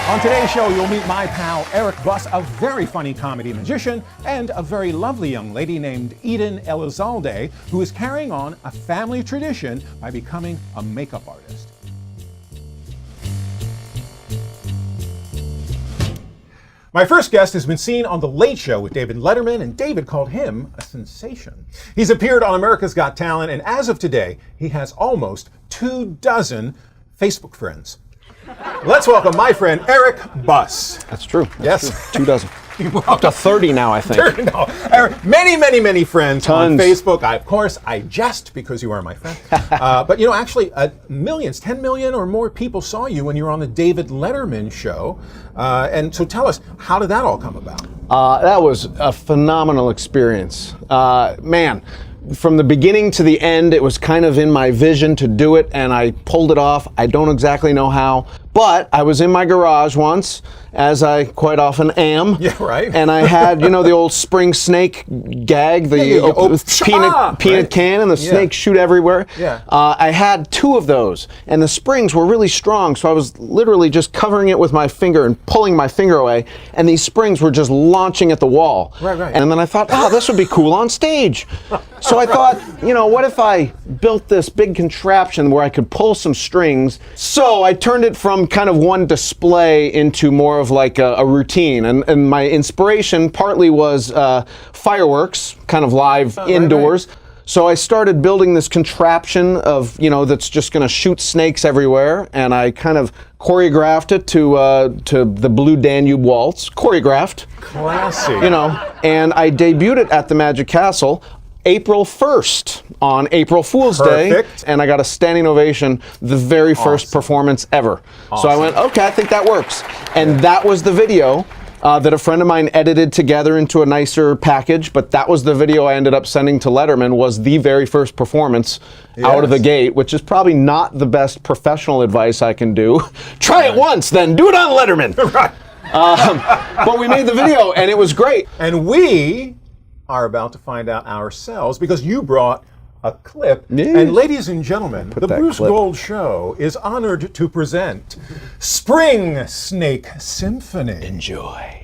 On today's show, you'll meet my pal Eric Buss, a very funny comedy magician, and a very lovely young lady named Eden Elizalde, who is carrying on a family tradition by becoming a makeup artist. My first guest has been seen on The Late Show with David Letterman, and David called him a sensation. He's appeared on America's Got Talent, and as of today, he has almost 24 Facebook friends. Let's welcome my friend Eric Buss. That's true. Yes. 24. Up to 30 now, I think. No. Eric, many friends Tons. on Facebook. Of course, I jest because you are my friend. But actually, millions, 10 million or more people saw you when you were on the David Letterman show. And so tell us, how did that all come about? That was a phenomenal experience. Man, from the beginning to the end, it was kind of in my vision to do it, and I pulled it off. I don't exactly know how, but I was in my garage once, as I quite often am. Yeah, right. And I had, the old spring snake gag, the peanut can, and the snakes shoot everywhere. Yeah. I had 2 of those, and the springs were really strong, so I was literally just covering it with my finger and pulling my finger away, and these springs were just launching at the wall. Right. And then I thought, this would be cool on stage. So I thought, what if I built this big contraption where I could pull some strings? So I turned it from kind of one display into more of like a routine. And my inspiration partly was fireworks, kind of live indoors. Right. So I started building this contraption of, that's just going to shoot snakes everywhere, and I kind of choreographed it to the Blue Danube Waltz. Choreographed. Classy. And I debuted it at the Magic Castle April 1st on April Fool's Day, and I got a standing ovation the very first performance ever. Awesome. So I went, okay, I think that works. And that was the video that a friend of mine edited together into a nicer package, but that was the video I ended up sending to Letterman, was the very first perforance out of the gate, which is probably not the best professional advice I can do. Try it once, then do it on Letterman. Right. But we made the video, and it was great. And we are about to find out ourselves, because you brought a clip. Yes. And ladies and gentlemen, the Bruce Gold Show is honored to present Spring Snake Symphony. Enjoy.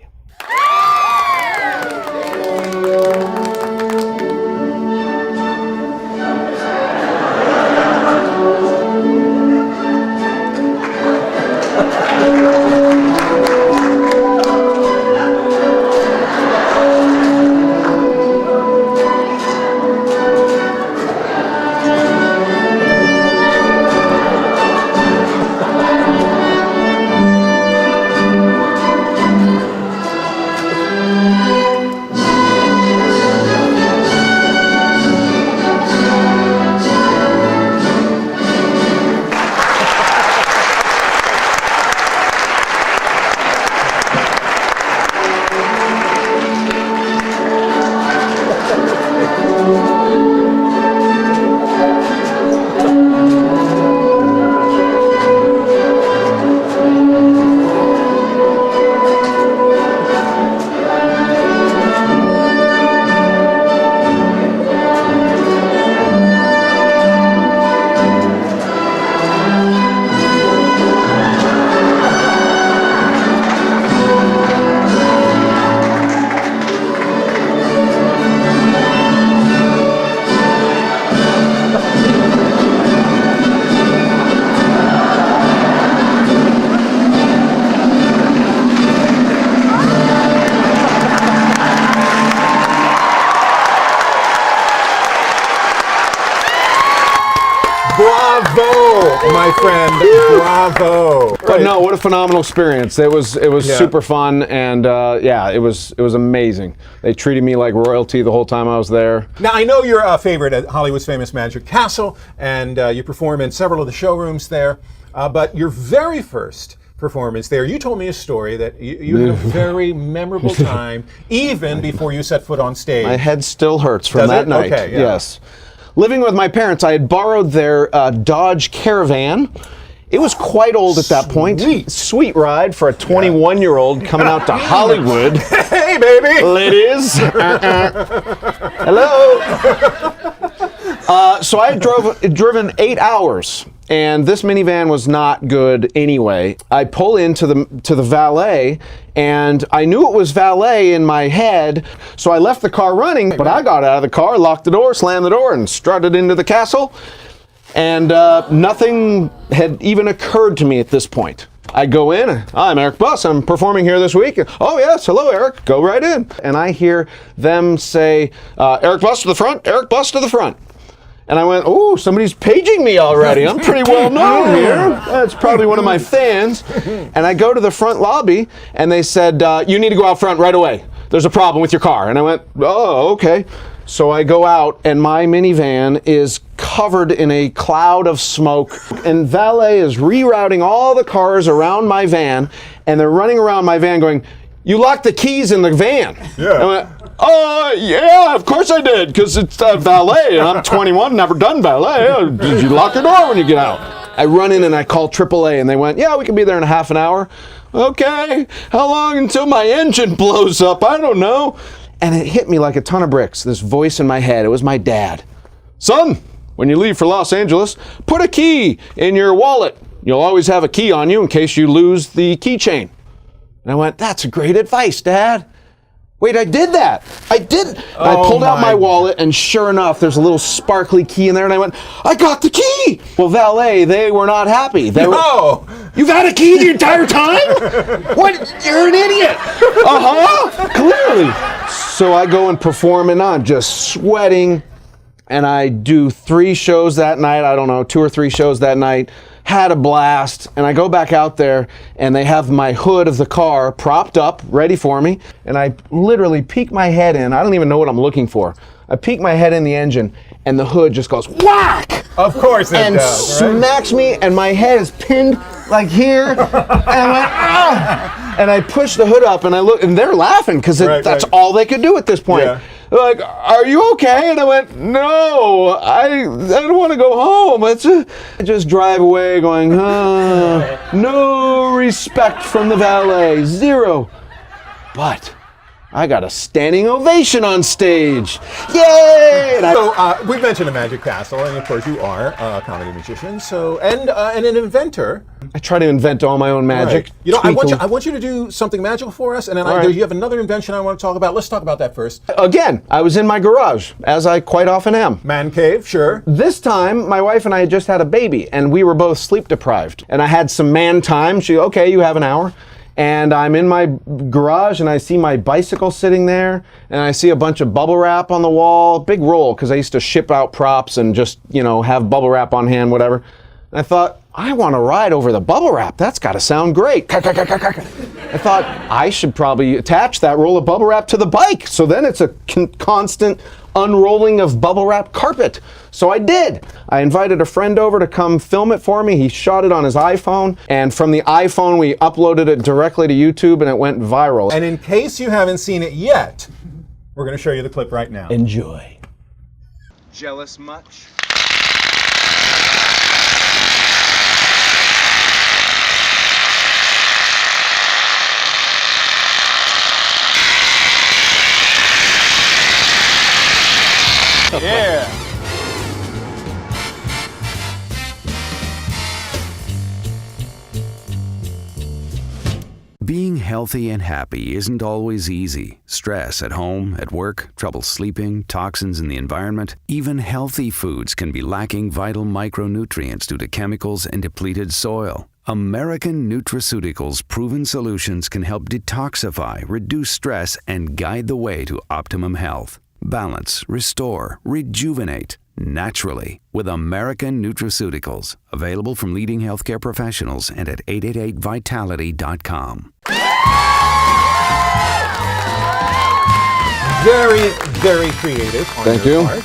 Bravo, my friend. Bravo. But no, what a phenomenal experience. It was super fun, and it was amazing. They treated me like royalty the whole time I was there. Now, I know you're a favorite at Hollywood's famous Magic Castle, and you perform in several of the showrooms there. But your very first performance there, you told me a story that you had a very memorable time, even before you set foot on stage. My head still hurts from that night. Okay, yeah. Yes. Living with my parents, I had borrowed their Dodge Caravan. It was quite old at that point. Sweet ride for a 21-year-old coming out to Hollywood. Hey, baby! Ladies. Hello. So I had driven 8 hours and this minivan was not good anyway. I pull into the valet, and I knew it was valet in my head, so I left the car running, but I got out of the car, locked the door, slammed the door, and strutted into the castle, and nothing had even occurred to me at this point. I go in, I'm Eric Buss, I'm performing here this week. Oh yes, hello Eric, go right in. And I hear them say, Eric Buss to the front, Eric Buss to the front. And I went, oh, somebody's paging me already. I'm pretty well known here. That's probably one of my fans. And I go to the front lobby, and they said, you need to go out front right away. There's a problem with your car. And I went, oh, okay. So I go out, and my minivan is covered in a cloud of smoke, and valet is rerouting all the cars around my van, and they're running around my van going, you locked the keys in the van. Yeah. I went, yeah, of course I did, because it's valet, and I'm 21, never done valet. Did you lock your door when you get out? I run in and I call AAA, and they went, yeah, we can be there in a half an hour. Okay, how long until my engine blows up? I don't know. And it hit me like a ton of bricks, this voice in my head. It was my dad. Son, when you leave for Los Angeles, put a key in your wallet. You'll always have a key on you in case you lose the keychain. And I went, that's a great advice, Dad. Wait, I did that. I did. I pulled out my wallet, and sure enough, there's a little sparkly key in there, and I went, I got the key. Well, valet, they were not happy. No. You've had a key the entire time? What? You're an idiot. Clearly. So I go and perform, and I'm just sweating, and I do 3 shows that night. I don't know, 2 or 3 shows that night. Had a blast, and I go back out there, and they have my hood of the car propped up, ready for me, and I literally peek my head in. I don't even know what I'm looking for. I peek my head in the engine, and the hood just goes whack! Of course it and does, right? smacks me, and my head is pinned like here, and I went, ah! And I push the hood up, and I look, and they're laughing, because that's all they could do at this point. Yeah. They're like, are you okay? And I went, no, I don't want to go home. I just drive away going, no respect from the valet, 0. But I got a standing ovation on stage. Yay! So we've mentioned the Magic Castle, and of course you are a comedy musician, and an inventor. I try to invent all my own magic. Right. You know, I want you to do something magical for us, and then you have another invention I want to talk about. Let's talk about that first. Again, I was in my garage, as I quite often am. Man cave, sure. This time, my wife and I had just had a baby, and we were both sleep deprived. And I had some man time. Okay, you have an hour. And I'm in my garage, and I see my bicycle sitting there, and I see a bunch of bubble wrap on the wall, big roll, because I used to ship out props and just, have bubble wrap on hand, whatever. And I thought, I want to ride over the bubble wrap. That's got to sound great. I thought I should probably attach that roll of bubble wrap to the bike, so then it's a constant unrolling of bubble wrap carpet. So I did. I invited a friend over to come film it for me. He shot it on his iPhone, and from the iPhone we uploaded it directly to YouTube, and it went viral. And in case you haven't seen it yet, we're going to show you the clip right now. Enjoy. Jealous much? Yeah. Being healthy and happy isn't always easy. Stress at home, at work, trouble sleeping, toxins in the environment. Even healthy foods can be lacking vital micronutrients due to chemicals and depleted soil. American Nutraceuticals' proven solutions can help detoxify, reduce stress, and guide the way to optimum health. Balance, restore, rejuvenate naturally with American Nutraceuticals. Available from leading healthcare professionals and at 888vitality.com. Very, very creative on your part.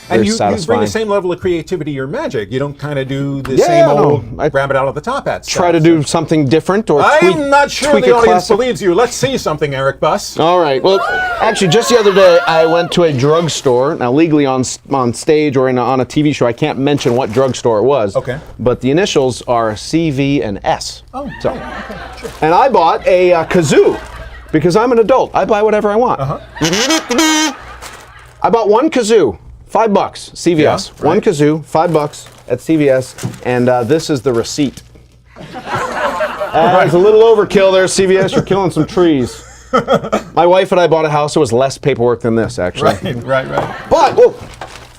And you bring the same level of creativity to your magic. You don't kind of do the same old grab it out of the top hat stuff. Try to do something different or I'm not sure the audience believes you. Let's see something, Eric Buss. All right. Well, actually, just the other day, I went to a drugstore. Now, legally on stage or on a TV show, I can't mention what drugstore it was. Okay. But the initials are CV and S. Oh, so, okay, sure. And I bought a kazoo because I'm an adult. I buy whatever I want. I bought one kazoo. $5, CVS. Yeah, right. One kazoo, $5, at CVS, and this is the receipt. It's a little overkill there, CVS. You're killing some trees. My wife and I bought a house. It was less paperwork than this, actually. Right. But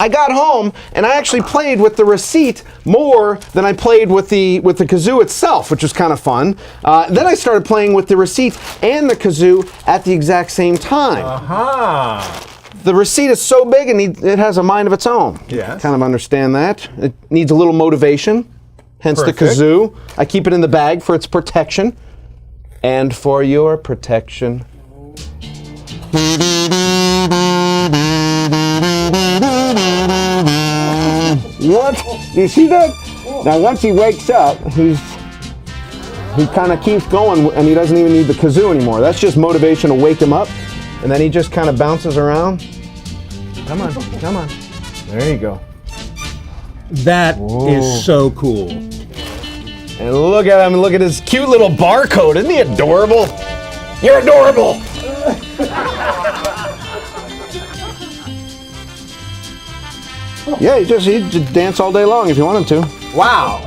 I got home and I actually played with the receipt more than I played with the kazoo itself, which was kind of fun. Then I started playing with the receipt and the kazoo at the exact same time. The receipt is so big it has a mind of its own. Yes. Kind of understand that. It needs a little motivation, hence Perfect. the kazoo. I keep it in the bag for its protection and for your protection. What? You see that? Now once he wakes up, he kind of keeps going and he doesn't even need the kazoo anymore. That's just motivation to wake him up. And then he just kind of bounces around. Come on. There you go. That is so cool. And look at him, look at his cute little barcode. Isn't he adorable? You're adorable. Yeah, he'd just dance all day long if you want him to. Wow.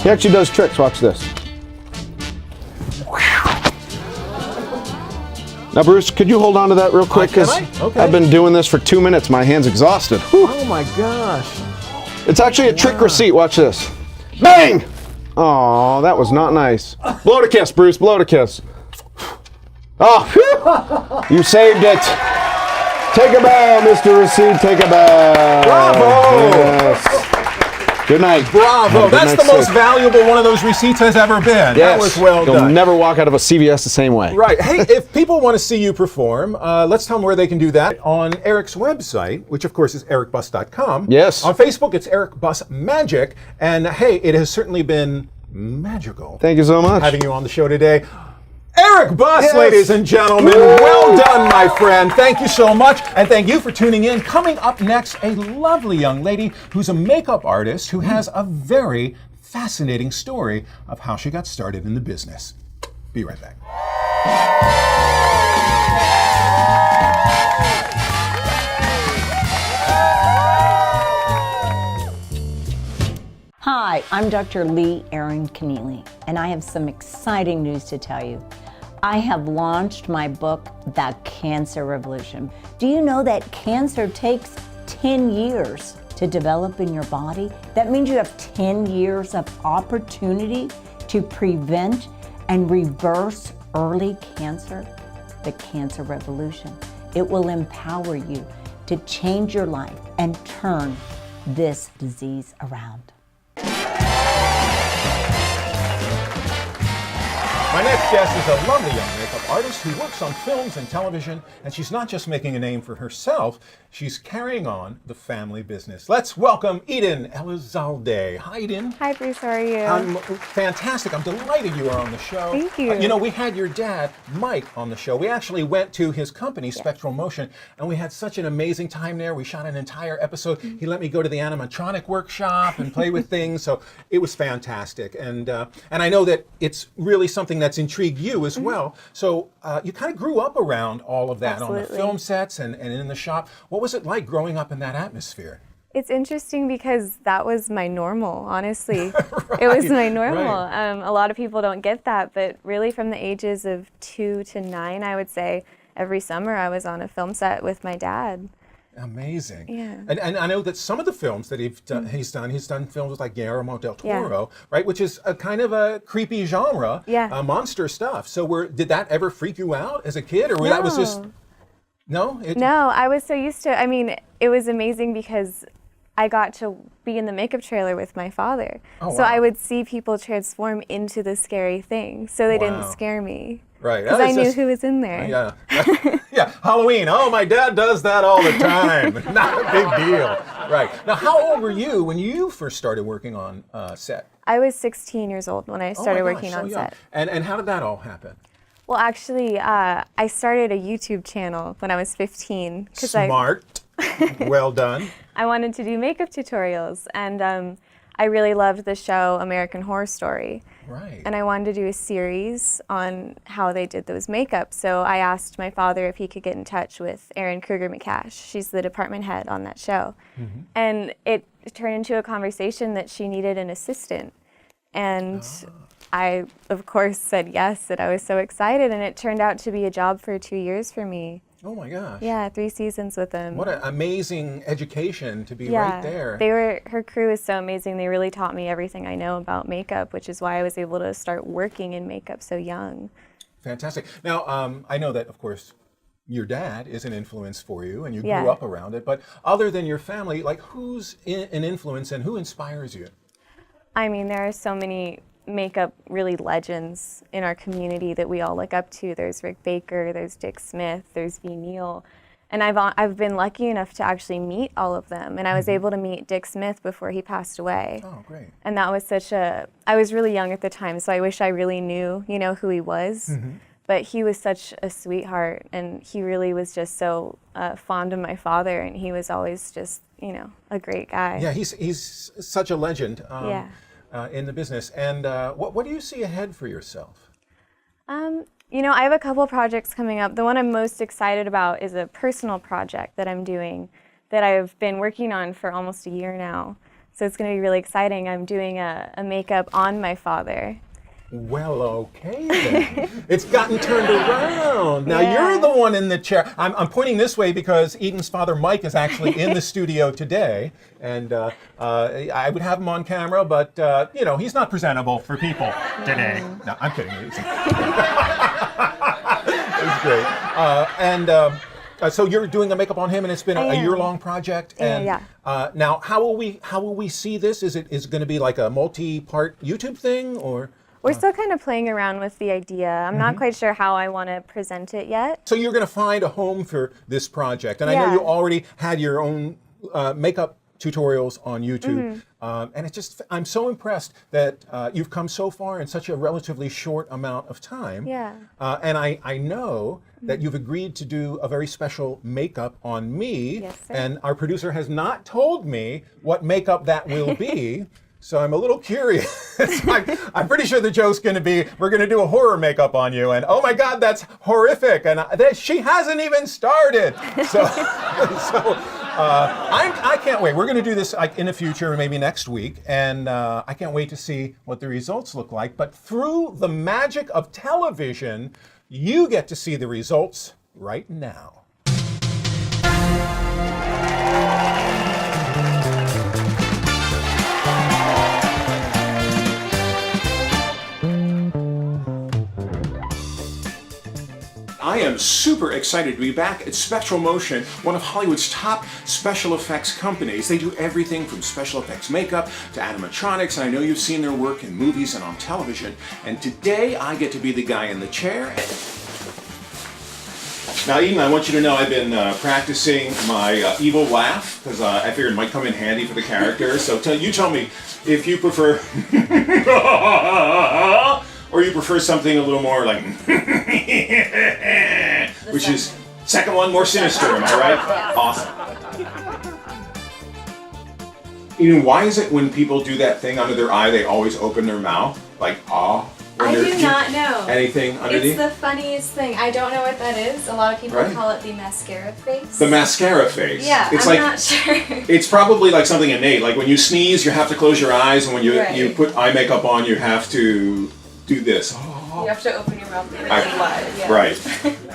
He actually does tricks. Watch this. Now, Bruce, could you hold on to that real quick? Can I? Okay. I've been doing this for 2 minutes. My hand's exhausted. Whew. Oh my gosh. It's actually a trick receipt. Watch this. Bang! Oh, that was not nice. Blow it a kiss, Bruce. Blow it a kiss. Oh, whew. You saved it. Take a bow, Mr. Receipt. Take a bow. Bravo! Yes. Good night. Bravo. That's the most valuable one of those receipts has ever been. Yes. That was well You'll done. never walk out of a CVS the same way. Right. Hey, if people want to see you perform, let's tell them where they can do that. On Eric's website, which of course is ericbuss.com. Yes. On Facebook, it's Eric Buss Magic. And hey, it has certainly been magical. Thank you so much. Having you on the show today. Eric Buss, Yes. ladies and gentlemen. Well done, my friend. Thank you so much. And thank you for tuning in. Coming up next, a lovely young lady who's a makeup artist who has a very fascinating story of how she got started in the business. Be right back. Hi, I'm Dr. Lee Erin Keneally, and I have some exciting news to tell you. I have launched my book, The Cancer Revolution. Do you know that cancer takes 10 years to develop in your body? That means you have 10 years of opportunity to prevent and reverse early cancer. The Cancer Revolution. It will empower you to change your life and turn this disease around. My next guest is a lovely young makeup artist who works on films and television, and she's not just making a name for herself, she's carrying on the family business. Let's welcome Eden Elizalde. Hi, Eden. Hi, Bruce. How are you? I'm fantastic. I'm delighted you are on the show. Thank you. You know, we had your dad, Mike, on the show. We actually went to his company, Spectral Motion, and we had such an amazing time there. We shot an entire episode. He let me go to the animatronic workshop and play with things, so it was fantastic. And I know that it's really something that's intrigued you as well. So you kind of grew up around all of that on the film sets and in the shop. What was it like growing up in that atmosphere? It's interesting because that was my normal, honestly. It was my normal. Right. A lot of people don't get that, but really from the ages of 2 to 9, I would say, every summer I was on a film set with my dad. Amazing. Yeah. And I know that some of the films that he's done films with like Guillermo del Toro, right, which is a kind of a creepy genre, monster stuff. So did that ever freak you out as a kid, or that was just, no? No, I was so used to, I mean, it was amazing because I got to be in the makeup trailer with my father. Oh, so wow. I would see people transform into the scary thing, so they didn't scare me. Right. Because I knew who was in there. Yeah. Yeah. Halloween. Oh, my dad does that all the time. Not a big deal. Right. Now, how old were you when you first started working on set? I was 16 years old when I started working so on young. set. And how did that all happen? Well, actually, I started a YouTube channel when I was 15. Smart. Well done. I wanted to do makeup tutorials, and I really loved the show American Horror Story. Right. And I wanted to do a series on how they did those makeups. So I asked my father if he could get in touch with Erin Kruger McCash. She's the department head on that show. And it turned into a conversation that she needed an assistant. And I, of course, said yes, and I was so excited. And it turned out to be a job for 2 years for me. Oh my gosh. Yeah, 3 seasons with them. What an amazing education to be right there. Her crew is so amazing. They really taught me everything I know about makeup, which is why I was able to start working in makeup so young. Fantastic. Now, I know that, of course, your dad is an influence for you, and you grew Yeah. up around it. But other than your family, like, who's an influence and who inspires you? I mean, there are so many makeup really legends in our community that we all look up to. There's Rick Baker, there's Dick Smith, there's V. Neal. And I've been lucky enough to actually meet all of them. And I was able to meet Dick Smith before he passed away. Oh, great. And that was I was really young at the time, so I wish I really knew, who he was. But he was such a sweetheart, and he really was just so fond of my father, and he was always just, a great guy. Yeah, he's such a legend in the business. And what do you see ahead for yourself? I have a couple projects coming up. The one I'm most excited about is a personal project that I'm doing that I've been working on for almost a year now. So it's going to be really exciting. I'm doing a makeup on my father. Well, okay then. It's gotten turned around. Now Yeah. you're the one in the chair. I'm pointing this way because Eden's father, Mike, is actually in the studio today. And I would have him on camera, but, he's not presentable for people today. No, I'm kidding. It was great. So you're doing a makeup on him, and it's been a year-long project. And now, how will we see this? Is it going to be like a multi-part YouTube thing, or? We're still kind of playing around with the idea. I'm not quite sure how I want to present it yet. So you're going to find a home for this project. And I know you already had your own makeup tutorials on YouTube. And I'm so impressed that you've come so far in such a relatively short amount of time. Yeah. And I know that you've agreed to do a very special makeup on me. Yes, sir. And our producer has not told me what makeup that will be. So I'm a little curious. I'm pretty sure the joke's going to be, we're going to do a horror makeup on you, and oh my God, that's horrific, and she hasn't even started. So, I can't wait. We're going to do this in the future, maybe next week, and I can't wait to see what the results look like. But through the magic of television, you get to see the results right now. I am super excited to be back at Spectral Motion, one of Hollywood's top special effects companies. They do everything from special effects makeup to animatronics, and I know you've seen their work in movies and on television. And today I get to be the guy in the chair. Now, Eden, I want you to know I've been practicing my evil laugh because I figured it might come in handy for the character. So you tell me if you prefer or you prefer something a little more like which is second one, more sinister, am I right? Awesome. Eden, why is it when people do that thing under their eye, they always open their mouth? Like, ah? I do not know. Anything underneath? It's the funniest thing. I don't know what that is. A lot of people call it the mascara face. The mascara face. Yeah, I'm not sure. It's probably like something innate. Like when you sneeze, you have to close your eyes, and when you put eye makeup on, you have to do this. You have to open your mouth really wide. Yeah. Right.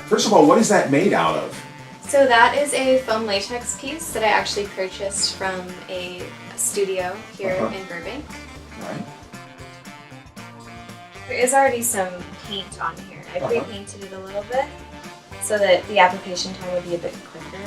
First of all, what is that made out of? So that is a foam latex piece that I actually purchased from a studio here in Burbank. Right. There is already some paint on here. I pre-painted it a little bit so that the application time would be a bit quicker.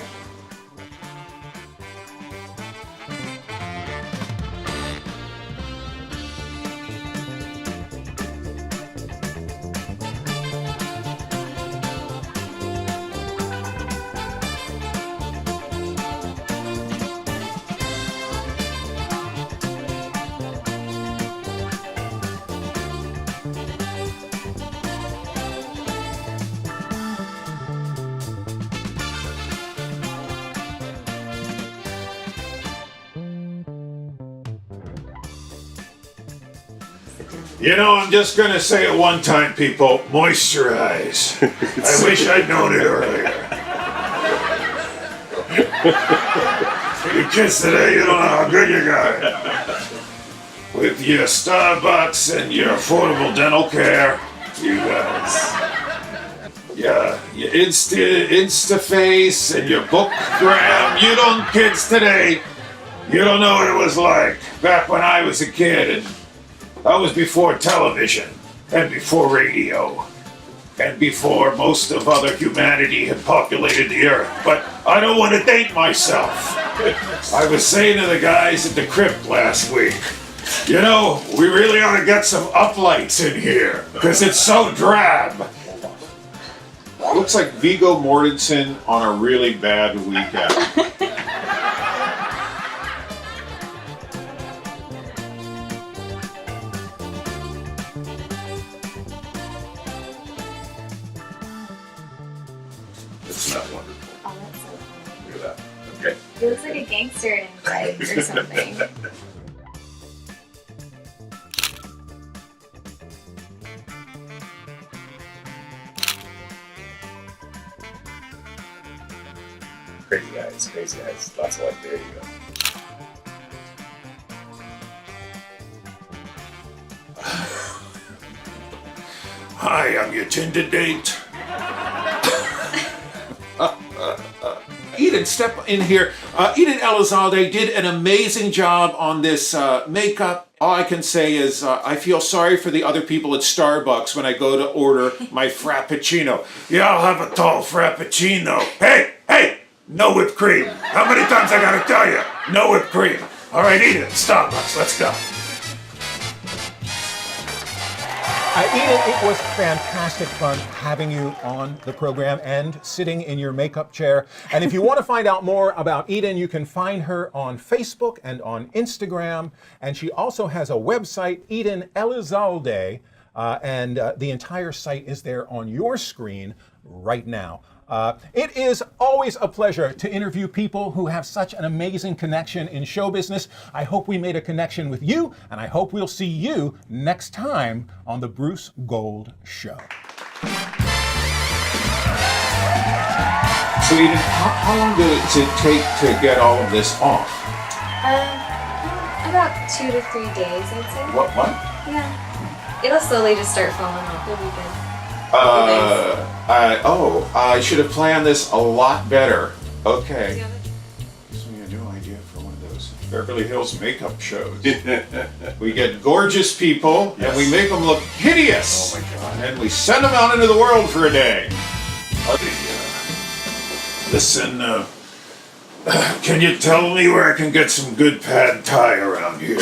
You know, I'm just gonna say it one time, people. Moisturize. I wish I'd known it earlier. You kids today, you don't know how good you got it. With your Starbucks and your affordable dental care, you guys. Yeah, your Instaface and your Bookgram. You don't, kids today, you don't know what it was like back when I was a kid. And that was before television, and before radio, and before most of other humanity had populated the earth. But I don't want to date myself. I was saying to the guys at the crypt last week, you know, we really ought to get some uplights in here, because it's so drab. Looks like Viggo Mortensen on a really bad weekend. It's not wonderful. Oh, that's so funny. Look at that. Okay. He looks like a gangster in Fight or something. Crazy eyes. Lots of light. There you go. Hi, I'm your Tinder date. Eden, step in here. Eden Elizalde did an amazing job on this makeup. All I can say is I feel sorry for the other people at Starbucks when I go to order my Frappuccino. Yeah, I'll have a tall Frappuccino. Hey! No whipped cream. How many times I gotta tell you? No whipped cream. All right, Eden, Starbucks, let's go. Eden, it was fantastic fun having you on the program and sitting in your makeup chair. And if you want to find out more about Eden, you can find her on Facebook and on Instagram. And she also has a website, Eden Elizalde, and the entire site is there on your screen right now. It is always a pleasure to interview people who have such an amazing connection in show business. I hope we made a connection with you, and I hope we'll see you next time on The Bruce Gold Show. So, Eden, how long did it take to get all of this off? About 2 to 3 days, I'd say. What? Yeah. It'll slowly just start falling off. It'll be good. I should have planned this a lot better. Okay. Gives me a new idea for one of those Beverly Hills makeup shows. We get gorgeous people, and we make them look hideous. Oh my God. And then we send them out into the world for a day. Listen, can you tell me where I can get some good pad thai around here?